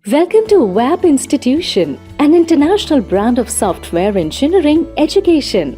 Welcome to WAP Institution, an international brand of software engineering education.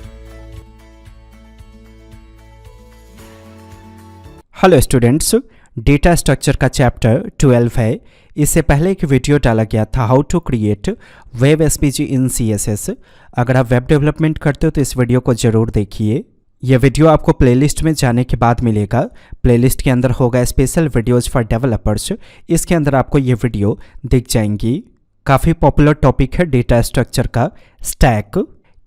Hello students, data structure का chapter 12 है। इससे पहले एक video डाला गया था हाउ टू क्रिएट वेब एसपीजी इन सीएसएस। अगर आप वेब डेवलपमेंट करते हो तो इस वीडियो को ज़रूर देखिए। यह वीडियो आपको प्लेलिस्ट में जाने के बाद मिलेगा। प्लेलिस्ट के अंदर होगा स्पेशल वीडियोज़ फॉर डेवलपर्स। इसके अंदर आपको ये वीडियो दिख जाएंगी। काफ़ी पॉपुलर टॉपिक है डेटा स्ट्रक्चर का स्टैक।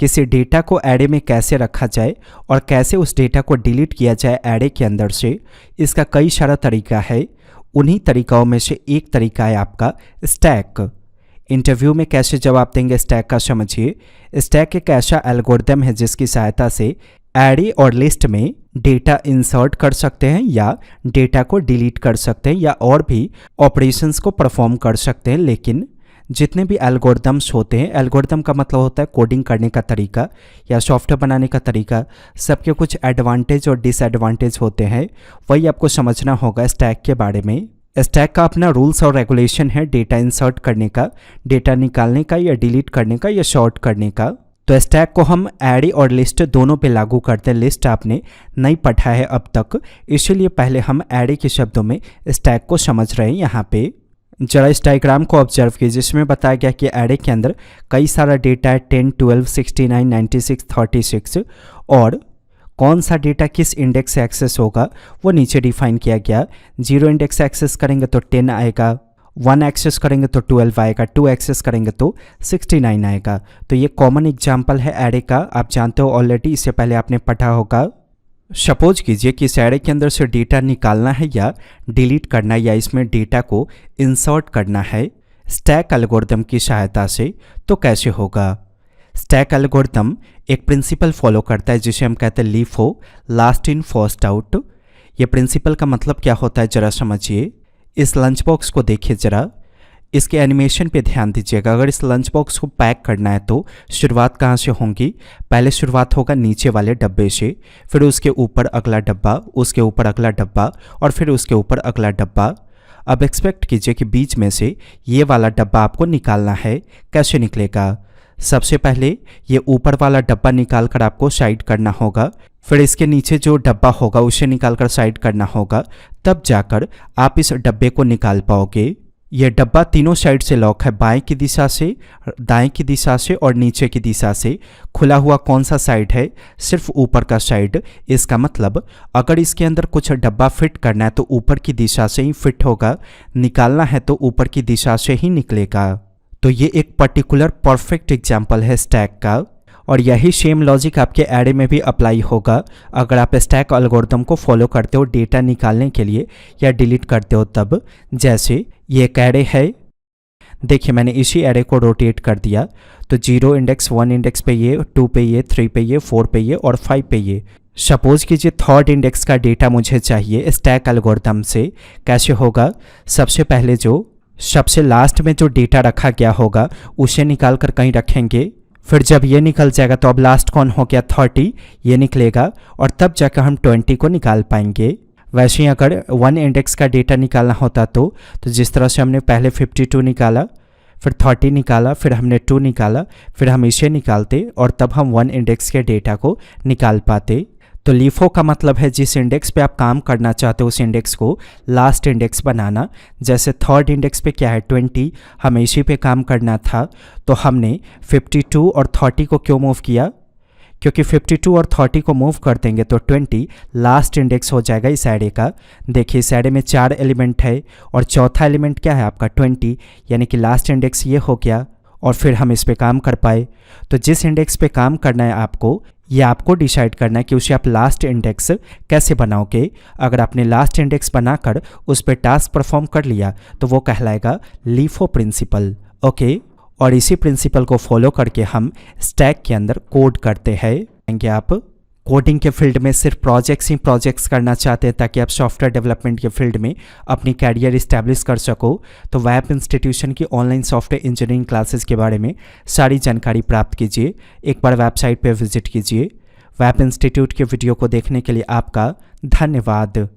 किसी डेटा को एरे में कैसे रखा जाए और कैसे उस डेटा को डिलीट किया जाए एरे के अंदर से, इसका कई सारा तरीका है। उन्हीं तरीकाओं में से एक तरीका है आपका स्टैक। इंटरव्यू में कैसे जवाब देंगे स्टैक का समझिए। स्टैक एक ऐसा एल्गोरिदम है जिसकी सहायता से एरे और लिस्ट में डेटा इंसर्ट कर सकते हैं या डेटा को डिलीट कर सकते हैं या और भी ऑपरेशंस को परफॉर्म कर सकते हैं। लेकिन जितने भी एल्गोरिदम्स होते हैं, एल्गोरिदम का मतलब होता है कोडिंग करने का तरीका या सॉफ्टवेयर बनाने का तरीका, सबके कुछ एडवांटेज और डिसएडवांटेज होते हैं। वही आपको समझना होगा स्टैक के बारे में। स्टैक का अपना रूल्स और रेगुलेशन है डेटा इंसर्ट करने का, डेटा निकालने का या डिलीट करने का या शॉर्ट करने का। तो स्टैक को हम एरे और लिस्ट दोनों पे लागू करते हैं। लिस्ट आपने नहीं पढ़ा है अब तक, इसीलिए पहले हम एरे के शब्दों में स्टैक को समझ रहे हैं। यहाँ पे जरा इस डायग्राम को ऑब्जर्व कीजिए, जिसमें बताया गया कि एरे के अंदर कई सारा डेटा है 10, 12, 69, 96, 36 और कौन सा डेटा किस इंडेक्स से एक्सेस होगा वो नीचे डिफाइन किया गया। 0 इंडेक्स से एक्सेस करेंगे तो 10 आएगा, 1 एक्सेस करेंगे तो 12 आएगा, 2 एक्सेस करेंगे तो 69 आएगा। तो ये कॉमन एग्जाम्पल है एरे का, आप जानते हो ऑलरेडी, इससे पहले आपने पढ़ा होगा। सपोज कीजिए कि इस एरे के अंदर से डेटा निकालना है या डिलीट करना है या इसमें डेटा को इंसर्ट करना है स्टैक एल्गोरिदम की सहायता से, तो कैसे होगा। स्टैक एल्गोरिदम एक प्रिंसिपल फॉलो करता है जिसे हम कहते हैं LIFO, last in first out. ये प्रिंसिपल का मतलब क्या होता है जरा समझिए। इस लंच बॉक्स को देखिए जरा, इसके एनिमेशन पे ध्यान दीजिएगा। अगर इस लंच बॉक्स को पैक करना है तो शुरुआत कहाँ से होगी। पहले शुरुआत होगा नीचे वाले डब्बे से, फिर उसके ऊपर अगला डब्बा, उसके ऊपर अगला डब्बा और फिर उसके ऊपर अगला डब्बा। अब एक्सपेक्ट कीजिए कि बीच में से ये वाला डब्बा आपको निकालना है। कैसे निकलेगा। सबसे पहले ये ऊपर वाला डब्बा निकाल कर आपको साइड करना होगा, फिर इसके नीचे जो डब्बा होगा उसे निकालकर साइड करना होगा, तब जाकर आप इस डब्बे को निकाल पाओगे। यह डब्बा तीनों साइड से लॉक है, बाएं की दिशा से, दाएं की दिशा से और नीचे की दिशा से। खुला हुआ कौन सा साइड है, सिर्फ ऊपर का साइड। इसका मतलब अगर इसके अंदर कुछ डब्बा फिट करना है तो ऊपर की दिशा से ही फिट होगा, निकालना है तो ऊपर की दिशा से ही निकलेगा। तो ये एक पर्टिकुलर परफेक्ट एग्जाम्पल है स्टैक का, और यही सेम लॉजिक आपके एरे में भी अप्लाई होगा अगर आप स्टैक एल्गोरिदम को फॉलो करते हो डेटा निकालने के लिए या डिलीट करते हो तब। जैसे ये एक एरे है, देखिए मैंने इसी एरे को रोटेट कर दिया, तो 0 इंडेक्स, 1 इंडेक्स पे ये, 2 पे ये, 3 पे ये, 4 पे ये और 5 पे ये। सपोज कीजिए 3rd इंडेक्स का डेटा मुझे चाहिए स्टैक एल्गोरिदम से। कैसे होगा। सबसे पहले जो सबसे लास्ट में जो डेटा रखा गया होगा उसे निकाल कर कहीं रखेंगे, फिर जब ये निकल जाएगा तो अब लास्ट कौन हो गया 30, ये निकलेगा और तब जाकर हम 20 को निकाल पाएंगे। वैसे ही अगर 1 इंडेक्स का डेटा निकालना होता तो जिस तरह से हमने पहले 52 निकाला, फिर 30 निकाला, फिर हमने 2 निकाला, फिर हम इसे निकालते और तब हम 1 इंडेक्स के डेटा को निकाल पाते। तो लिफो का मतलब है जिस इंडेक्स पे आप काम करना चाहते हो उस इंडेक्स को लास्ट इंडेक्स बनाना। जैसे 3rd इंडेक्स पे क्या है 20, हमें इसी पे काम करना था, तो हमने 52 और 30 को क्यों मूव किया, क्योंकि 52 और 30 को मूव कर देंगे तो 20 लास्ट इंडेक्स हो जाएगा इस एरे का। देखिए इस एरे में 4 एलिमेंट है और चौथा एलिमेंट क्या है आपका 20, यानी कि लास्ट इंडेक्स ये हो गया और फिर हम इस पे काम कर पाए। तो जिस इंडेक्स पे काम करना है आपको, ये आपको डिसाइड करना है कि उसे आप लास्ट इंडेक्स कैसे बनाओगे। अगर आपने लास्ट इंडेक्स बनाकर उस पर टास्क परफॉर्म कर लिया तो वो कहलाएगा लीफो प्रिंसिपल। ओके, और इसी प्रिंसिपल को फॉलो करके हम स्टैक के अंदर कोड करते हैं। आप कोडिंग के फील्ड में सिर्फ प्रोजेक्ट्स करना चाहते हैं ताकि आप सॉफ्टवेयर डेवलपमेंट के फील्ड में अपनी कैरियर इस्टेब्लिश कर सको, तो वैप इंस्टीट्यूशन की ऑनलाइन सॉफ्टवेयर इंजीनियरिंग क्लासेस के बारे में सारी जानकारी प्राप्त कीजिए। एक बार वेबसाइट पर विजिट कीजिए। वैप इंस्टीट्यूट के वीडियो को देखने के लिए आपका धन्यवाद।